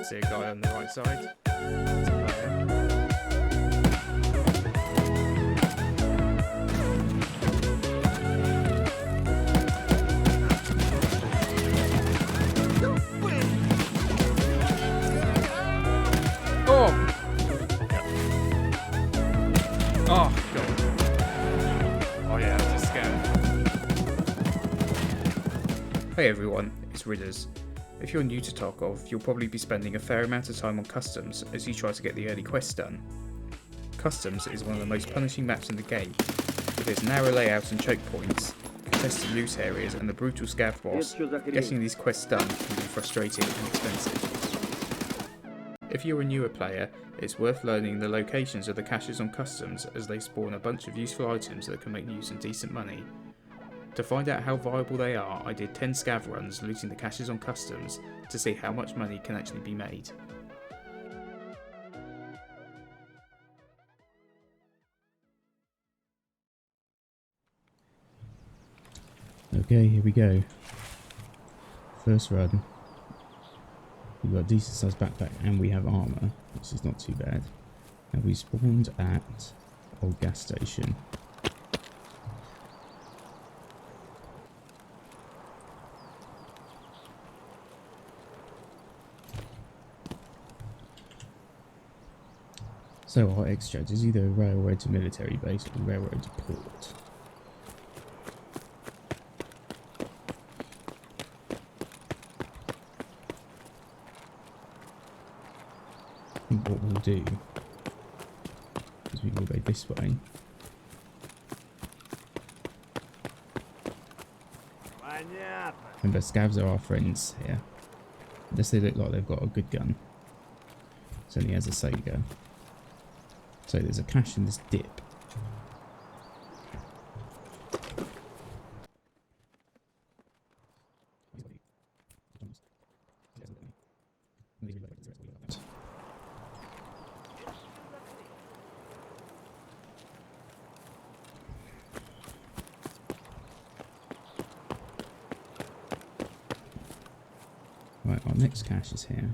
See a guy on the right side. Oh! Oh, God. Oh, yeah, that's a scam. Hey everyone, it's Ridders. If you're new to Tarkov, you'll probably be spending a fair amount of time on Customs as you try to get the early quests done. Customs is one of the most punishing maps in the game, with its narrow layout and choke points, contested loot areas and the brutal scav boss. Getting these quests done can be frustrating and expensive. If you're a newer player, it's worth learning the locations of the caches on Customs as they spawn a bunch of useful items that can make you some decent money. To find out how viable they are, I did 10 scav runs looting the caches on Customs to see how much money can actually be made. Okay, here we go. First run. We've got a decent sized backpack and we have armour, which is not too bad. And we spawned at old gas station. So our extract is either a railroad to military base or railroad to port. I think what we'll do is we will go this way. Remember, scavs are our friends here. Unless they look like they've got a good gun. It's only as a Sega. So there's a cache in this dip. Right, our next cache is here.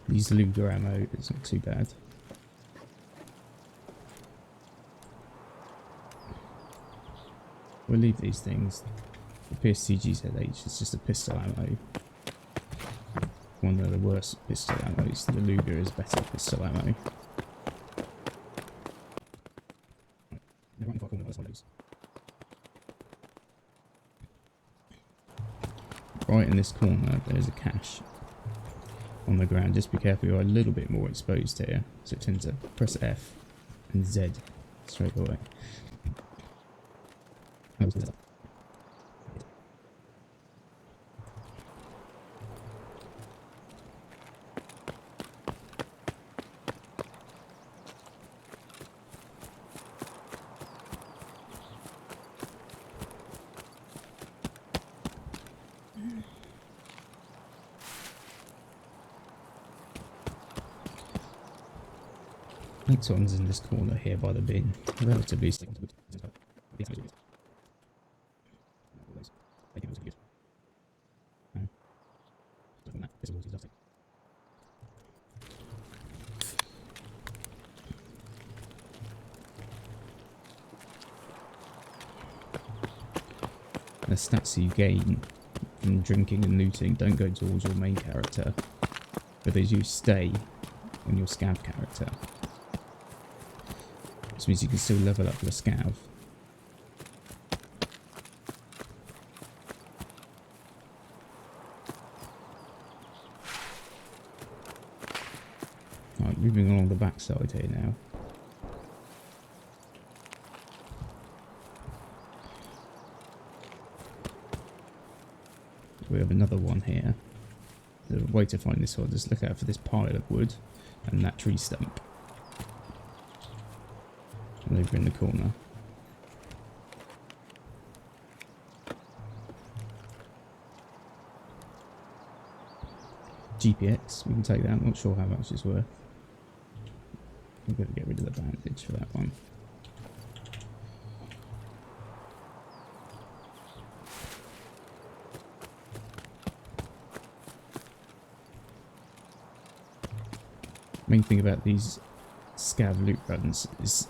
Use Luger ammo, it's not too bad. We'll leave these things. The PSTG-ZH is just a pistol ammo. One of the worst pistol ammos. The Luger is better pistol ammo. Right in this corner there's a cache on the ground. Just be careful, you're a little bit more exposed here, so tend to press F and Z straight away. Next one's in this corner here by the bin. Relatively the stats you gain from drinking and looting don't go towards your main character, but they do stay on your scav character. Which means you can still level up your scav. Right, moving along the backside here now. We have another one here. The way to find this one, just look out for this pile of wood and that tree stump. And over in the corner. GPX, we can take that. I'm not sure how much it's worth. I'm going to get rid of the bandage for that one. Main thing about these scav loot runs is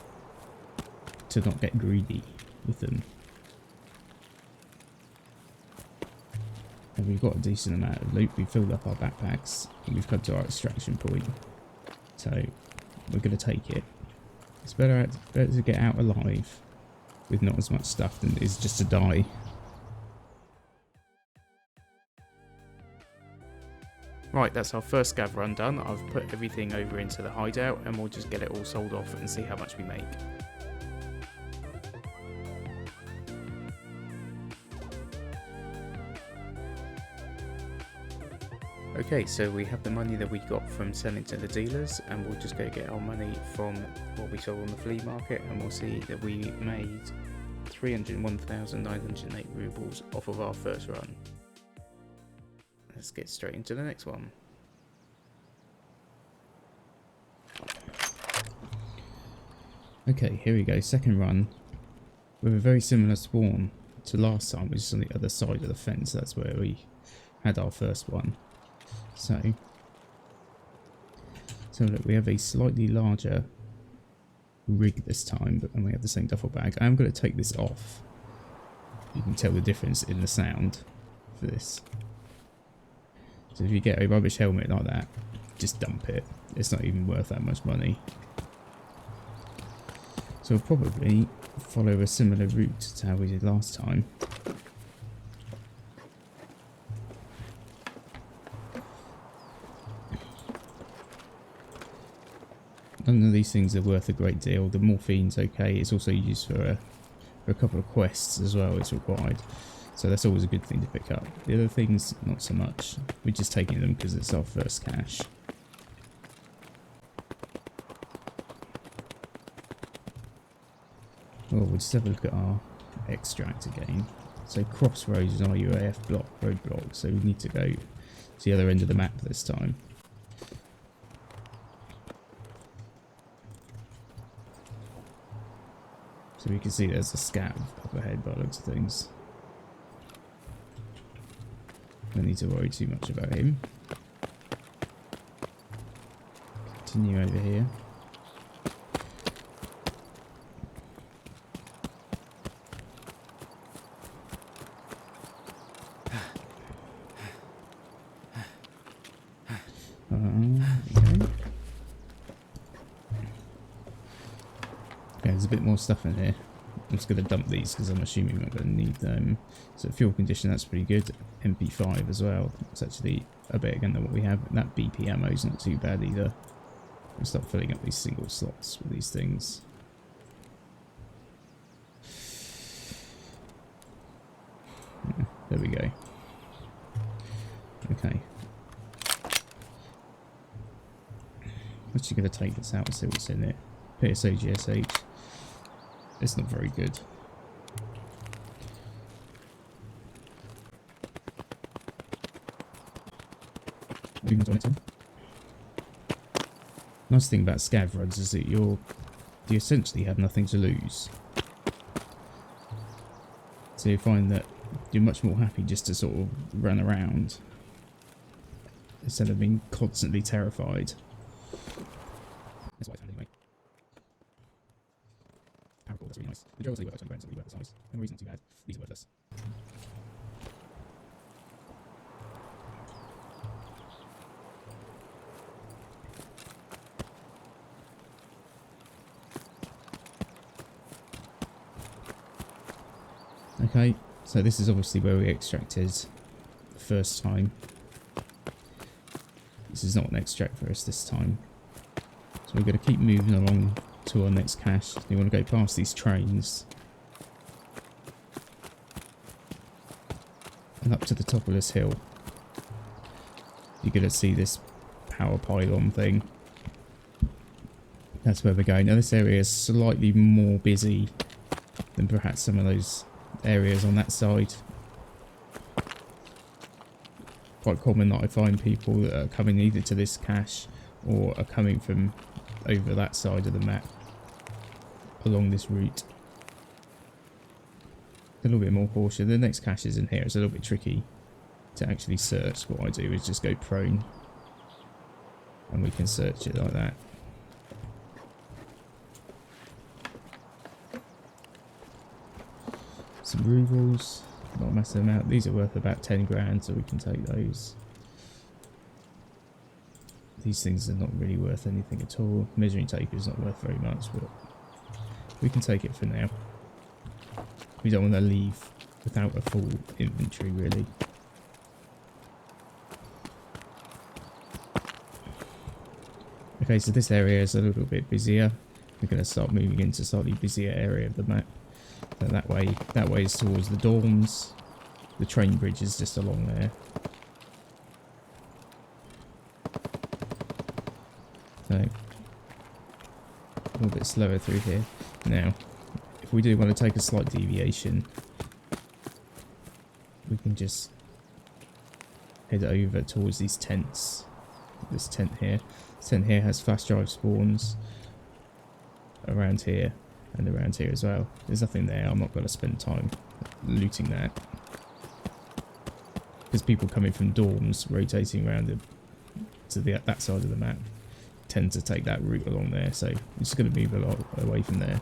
to not get greedy with them. And we've got a decent amount of loot. We've filled up our backpacks and we've come to our extraction point. So we're going to take it. It's better to get out alive with not as much stuff than it is just to die. Right, that's our first scav run done. I've put everything over into the hideout and we'll just get it all sold off and see how much we make. Okay, so we have the money that we got from selling to the dealers, and we'll just go get our money from what we sold on the flea market, and we'll see that we made 301,908 rubles off of our first run. Let's get straight into the next one. Okay, here we go, second run with a very similar spawn to last time, which is on the other side of the fence. That's where we had our first one. So look, we have a slightly larger rig this time, and we have the same duffel bag. I'm going to take this off. You can tell the difference in the sound for this. So if you get a rubbish helmet like that, just dump it. It's not even worth that much money. So we'll probably follow a similar route to how we did last time. None of these things are worth a great deal. The morphine's okay. It's also used for a couple of quests as well. It's required. So that's always a good thing to pick up. The other things, not so much. We're just taking them because it's our first cache. Well, we'll just have a look at our extract again. So Crossroads is our UAF roadblock. So we need to go to the other end of the map this time. So we can see there's a scav up ahead by the looks of things. Don't need to worry too much about him. Continue over here. There's a bit more stuff in here. I'm just going to dump these because I'm assuming we're not going to need them. So fuel condition, that's pretty good. MP5 as well. It's actually a bit again than what we have. That BP ammo is not too bad either. I'll start filling up these single slots with these things. There we go. Okay. I'm actually going to take this out and see what's in it. PSA GSH. It's not very good. Nice thing about scav runs is that you essentially have nothing to lose. So you find that you're much more happy just to sort of run around instead of being constantly terrified. That's what I found anyway. Powerful, that's really nice. The drills, they work at 20 grand, so they work at size. Memory's not too bad. These are worthless. Okay, so this is obviously where we extracted the first time. This is not an extract for us this time. So we're going to keep moving along to our next cache. You want to go past these trains. And up to the top of this hill. You're going to see this power pylon thing. That's where we're going. Now this area is slightly more busy than perhaps some of those areas on that side. Quite common that I find people that are coming either to this cache or are coming from over that side of the map along this route. A little bit more cautious. The next cache is in here. It's a little bit tricky to actually search. What I do is just go prone. And we can search it like that. Some Roubles, not a massive amount. These are worth about 10 grand, so we can take those. These things are not really worth anything at all. Measuring tape is not worth very much, but we can take it for now. We don't want to leave without a full inventory, really. Okay, so this area is a little bit busier. We're going to start moving into a slightly busier area of the map. So that way is towards the dorms. The train bridge is just along there. So, a little bit slower through here. Now, if we do want to take a slight deviation, we can just head over towards these tents. This tent here. This tent here has flash drive spawns around here and around here as well. There's nothing there. I'm not going to spend time looting that. Because people coming from dorms rotating around to that side of the map tend to take that route along there, so I'm just going to move a lot away from there.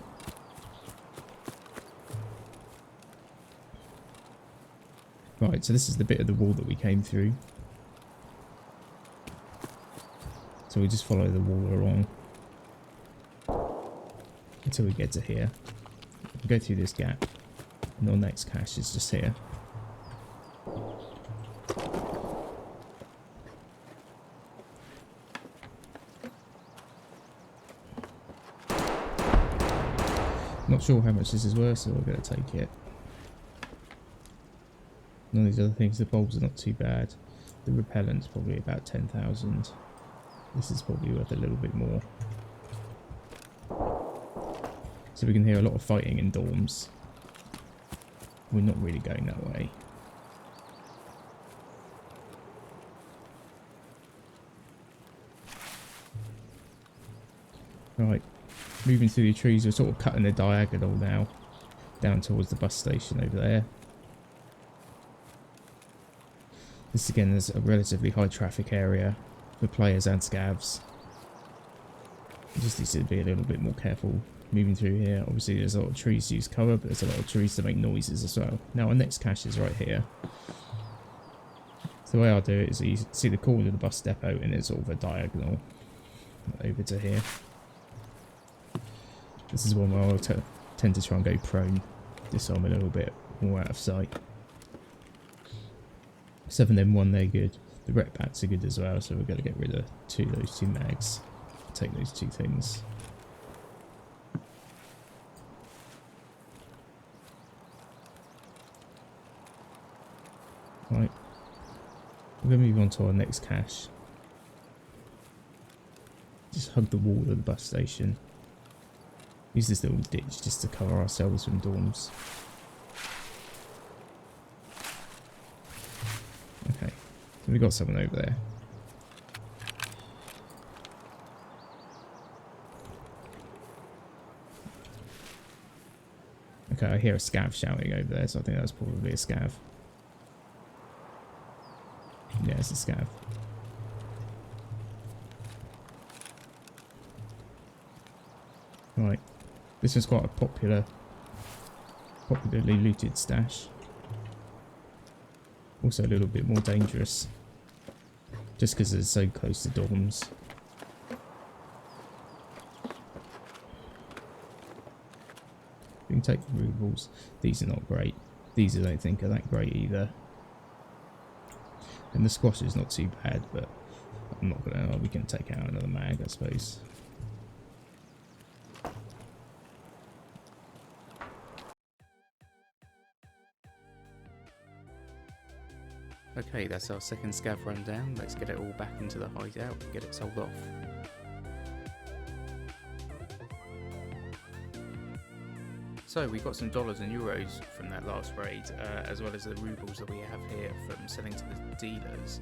Right, so this is the bit of the wall that we came through. So we just follow the wall along until we get to here. We go through this gap, and our next cache is just here. Not sure how much this is worth, so we're going to take it. None of these other things, the bulbs are not too bad. The repellent's probably about 10,000. This is probably worth a little bit more. So we can hear a lot of fighting in dorms. We're not really going that way. Right, moving through the trees, we're sort of cutting a diagonal now, down towards the bus station over there. This again is a relatively high traffic area for players and scavs. You just need to be a little bit more careful moving through here. Obviously there's a lot of trees to use cover, but there's a lot of trees to make noises as well. Now our next cache is right here. So the way I'll do it is you see the corner of the bus depot and it's sort of a diagonal over to here. This is one where I'll tend to try and go prone, just so I'm a little bit more out of sight. 7M1, they're good. The rep packs are good as well, so we're going to get rid of those two mags. Take those two things. Right. We're going to move on to our next cache. Just hug the wall of the bus station. Use this little ditch just to cover ourselves from dorms. Okay, so we got someone over there. Okay, I hear a scav shouting over there, so I think that's probably a scav. Yeah, it's a scav. Right, this was quite a popularly looted stash. Also a little bit more dangerous, just because it's so close to dorms. We can take the Roubles. These are not great. These I don't think are that great either. And the squash is not too bad, but I'm not gonna. We can take out another mag, I suppose. Okay, that's our second scav run down. Let's get it all back into the hideout and get it sold off. So we got some dollars and euros from that last raid, as well as the Roubles that we have here from selling to the dealers.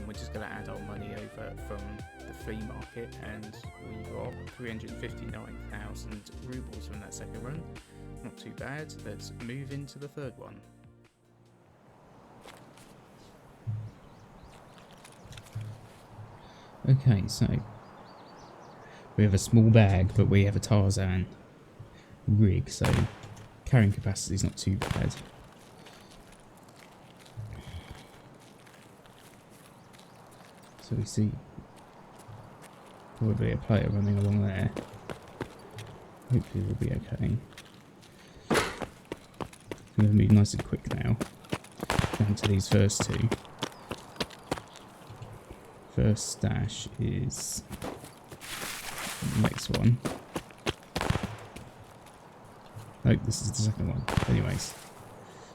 We're just going to add our money over from the flea market, and we got 359,000 Roubles from that second run. Not too bad. Let's move into the third one. Okay, so we have a small bag, but we have a Tarzan rig, so carrying capacity is not too bad. So we see probably a player running along there. Hopefully we'll be okay. I'm going to move nice and quick now. Down to these first two. First stash is the next one. Oh, this is the second one. Anyways,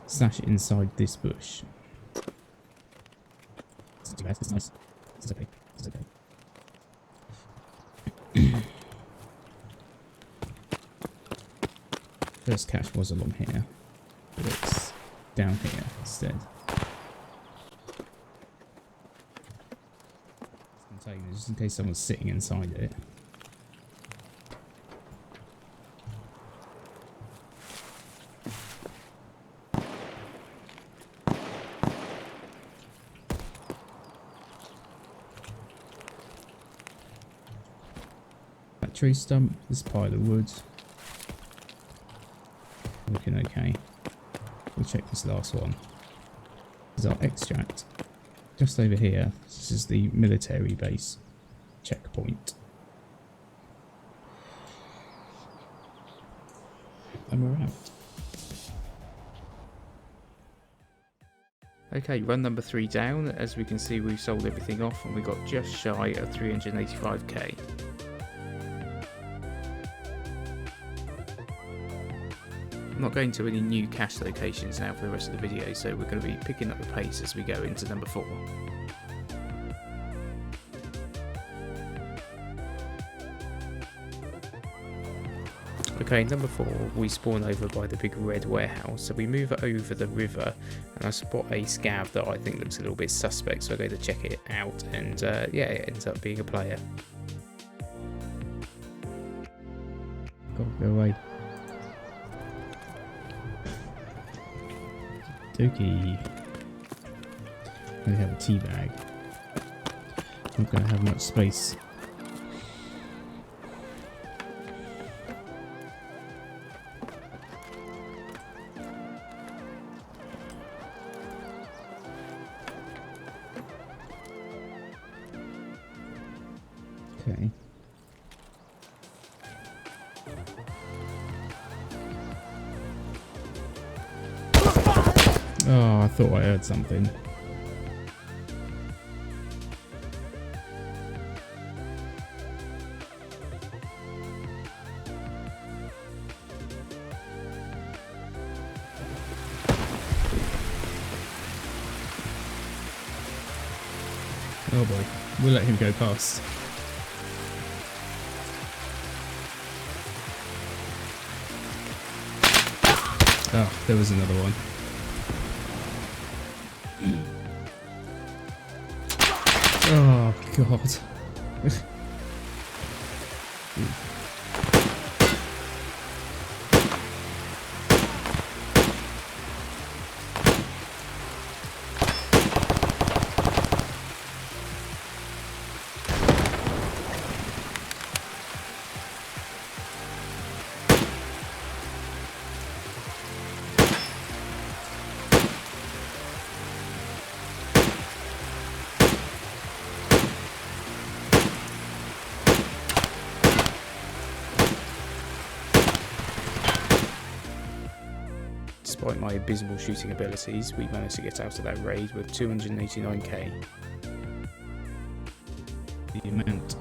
stash it inside this bush. It's not too bad, it's nice. It's okay, it's okay. First cache was along here, but it's down here instead. Container, just in case someone's sitting inside it. That tree stump, this pile of wood. Looking okay. We'll check this last one. This is our extract. Just over here, this is the military base checkpoint. And we're out. Okay, run number 3 down. As we can see, we've sold everything off and we got just shy of 385k. I'm not going to any new cache locations now for the rest of the video, so we're going to be picking up the pace as we go into number 4. Okay, number 4, we spawn over by the big red warehouse, so we move over the river and I spot a scav that I think looks a little bit suspect, so I go to check it out and yeah, it ends up being a player. Go away. Dookie. We have a tea bag. Not going to have much space. Okay. Oh, I thought I heard something. Oh boy, we'll let him go past. Oh, there was another one. Oh god. Despite my abysmal shooting abilities, we managed to get out of that raid with 289k. The amount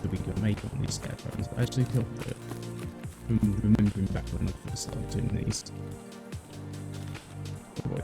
that we could make on these scav runs, I actually thought that from remembering back when I first started doing these. Oh boy.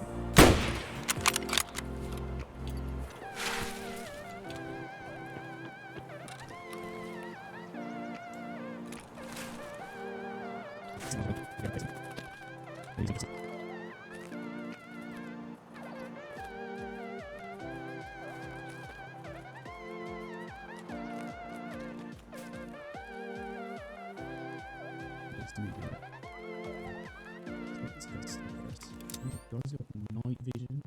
Guys got night vision.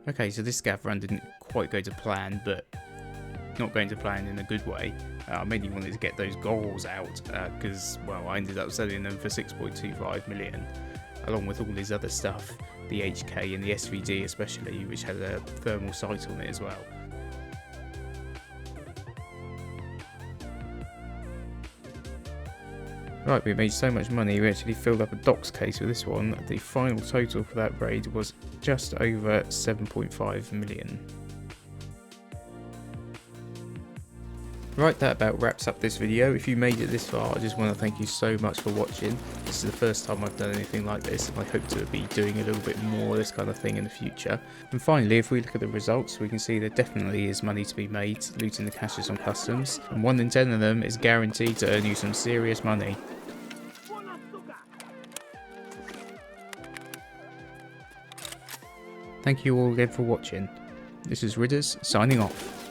Okay, so this scav run didn't quite go to plan, but not going to plan in a good way. I mainly wanted to get those goals out because, well, I ended up selling them for 6.25 million, along with all this other stuff, the HK and the SVD especially, which had a thermal sight on it as well. Right, we made so much money, we actually filled up a docks case with this one. The final total for that raid was just over 7.5 million. Right, that about wraps up this video. If you made it this far, I just want to thank you so much for watching. This is the first time I've done anything like this, and I hope to be doing a little bit more of this kind of thing in the future. And finally, if we look at the results, we can see there definitely is money to be made looting the caches on customs, and 1 in 10 of them is guaranteed to earn you some serious money. Thank you all again for watching. This is Ridders signing off.